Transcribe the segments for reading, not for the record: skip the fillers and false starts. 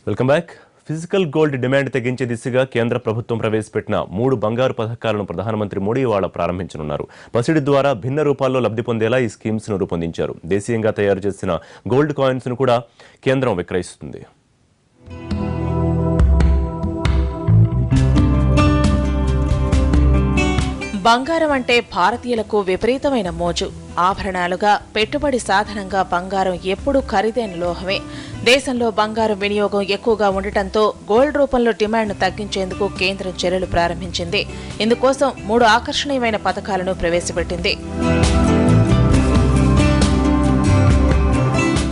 Welcome back. Physical gold demand తగ్గించే దిశగా కేంద్ర ప్రభుత్వం ప్రవేశపెట్టిన 3 బంగారు పథకాలను ప్రధానమంత్రి మోడీ ఇవాళ ప్రారంభించనున్నారు. పసిడి ద్వారా భిన్న రూపాల్లో లబ్ధి పొందేలా ఈ స్కీమ్స్ ను రూపొందించారు. దేశీయంగా తయారు చేసిన గోల్డ్ కాయిన్స్ ను కూడా కేంద్రం విక్రయిస్తుంది. బంగారం అంటే భారతీయులకు విపరీతమైన మోజు. ఆభరణాలుగా, పెట్టుబడి సాధనంగా బంగారం ఎప్పుడూ ఖరీదైన లోహమే. దేశంలో బంగారం వినియోగం ఎక్కువగా ఉండటంతో గోల్డ్ రూపంలో డిమాండ్ను తగ్గించేందుకు కేంద్రం చర్యలు ప్రారంభించింది. ఇందుకోసం 3 ఆకర్షణీయమైన పథకాలను ప్రవేశపెట్టింది.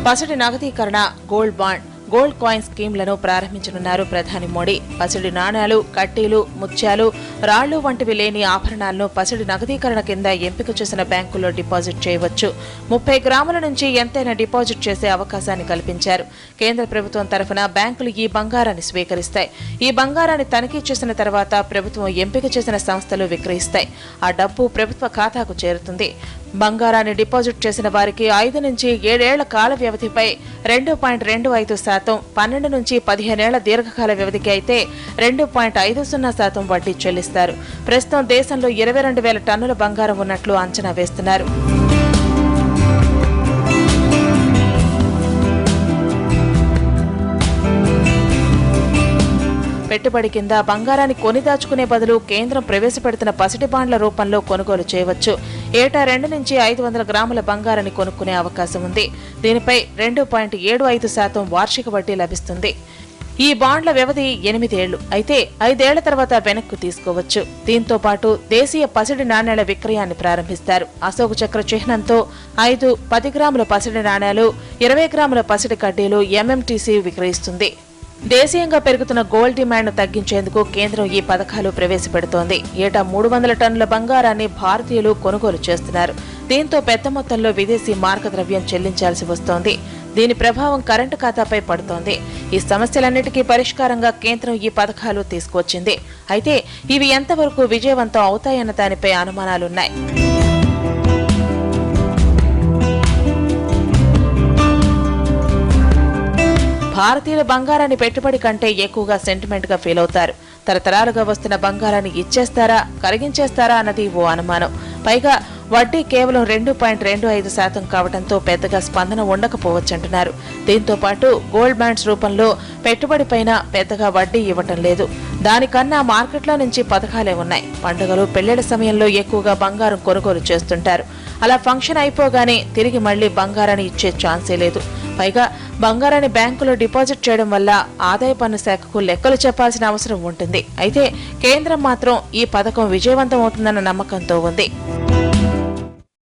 పసిడి నగదీకరణ, గోల్డ్ బాండ్, గోల్డ్ కాయిన్ స్కీమ్లను ప్రారంభించనున్నారు ప్రధాని మోడీ. పసిడి నాణాలు, కడ్డీలు, ముత్యాలు, రాళ్లు వంటివి లేని ఆభరణాలను పసిడి నగదీకరణ కింద ఎంపిక చేసిన బ్యాంకుల్లో డిపాజిట్ చేయవచ్చు. 30 గ్రాముల నుంచి ఎంతైనా డిపాజిట్ చేసే అవకాశాన్ని కల్పించారు. కేంద్ర ప్రభుత్వం తరఫున బ్యాంకులు ఈ బంగారాన్ని స్వీకరిస్తాయి. ఈ బంగారాన్ని తనిఖీ చేసిన తర్వాత ప్రభుత్వం ఎంపిక చేసిన సంస్థలు విక్రయిస్తాయి. ఆ డబ్బు ప్రభుత్వ ఖాతాకు చేరుతుంది. బంగారాన్ని డిపాజిట్ చేసిన వారికి 5 నుంచి 7 ఏళ్ల కాల వ్యవధిపై 2.25%, 12 నుంచి 15 ఏళ్ల దీర్ఘకాల వ్యవధికి అయితే 2.50% వడ్డీ చెల్లిస్తారు. ప్రస్తుతం దేశంలో 22,000 టన్నుల బంగారం ఉన్నట్లు అంచనా వేస్తున్నారు. పెట్టుబడి కింద బంగారాన్ని కొని దాచుకునే బదులు కేంద్రం ప్రవేశపెడుతున్న పసిడి బాండ్ల రూపంలో కొనుగోలు చేయవచ్చు. ఏటా 2 నుంచి 500 గ్రాముల బంగారాన్ని కొనుక్కునే అవకాశం ఉంది. దీనిపై 2.75% వార్షిక వడ్డీ లభిస్తుంది. ఈ బాండ్ల వ్యవధి 8 ఏళ్లు. అయితే 5 ఏళ్ల తర్వాత వెనక్కు తీసుకోవచ్చు. దీంతో పాటు దేశీయ పసిడి నాణేల విక్రయాన్ని ప్రారంభిస్తారు. అశోక చక్ర చిహ్నంతో 5, 10 గ్రాముల పసిడి నాణేలు, 20 గ్రాముల పసిడి కడ్డీలు ఎంఎంటీసీ విక్రయిస్తుంది. దేశీయంగా పెరుగుతున్న గోల్డ్ డిమాండ్ను తగ్గించేందుకు కేంద్రం ఈ పథకాలు ప్రవేశపెడుతోంది. ఏటా 300 టన్నుల బంగారాన్ని భారతీయులు కొనుగోలు చేస్తున్నారు. దీంతో పెద్ద మొత్తంలో విదేశీ మార్గద్రవ్యం చెల్లించాల్సి వస్తోంది. దీని ప్రభావం కరెంటు ఖాతాపై పడుతోంది. ఈ సమస్యలన్నిటికీ పరిష్కారంగా కేంద్రం ఈ పథకాలు తీసుకొచ్చింది. అయితే ఇవి ఎంతవరకు విజయవంతం అవుతాయన్న దానిపై అనుమానాలున్నాయి. భారతీయుల బంగారాన్ని పెట్టుబడి కంటే ఎక్కువగా సెంటిమెంట్ గా ఫీల్ అవుతారు. తరతరాలుగా వస్తున్న బంగారాన్ని ఇచ్చేస్తారా, కరిగించేస్తారా అన్నది ఓ అనుమానం. పైగా వడ్డీ కేవలం 2.25% కావడంతో పెద్దగా స్పందన ఉండకపోవచ్చంటున్నారు. దీంతో పాటు గోల్డ్ బాండ్స్ రూపంలో పెట్టుబడిపైన పెద్దగా వడ్డీ ఇవ్వటం లేదు. దానికన్నా మార్కెట్లో నుంచి పథకాలే ఉన్నాయి. పండుగలు, పెళ్లిళ్ల సమయంలో ఎక్కువగా బంగారం కొనుగోలు చేస్తుంటారు. అలా ఫంక్షన్ అయిపోగానే తిరిగి మళ్లీ బంగారాన్ని ఇచ్చే ఛాన్సే లేదు. పైగా బంగారాన్ని బ్యాంకులో డిపాజిట్ చేయడం వల్ల ఆదాయ పన్ను శాఖకు లెక్కలు చెప్పాల్సిన అవసరం ఉంటుంది. అయితే కేంద్రం మాత్రం ఈ పథకం విజయవంతం అవుతుందన్న నమ్మకంతో ఉంది.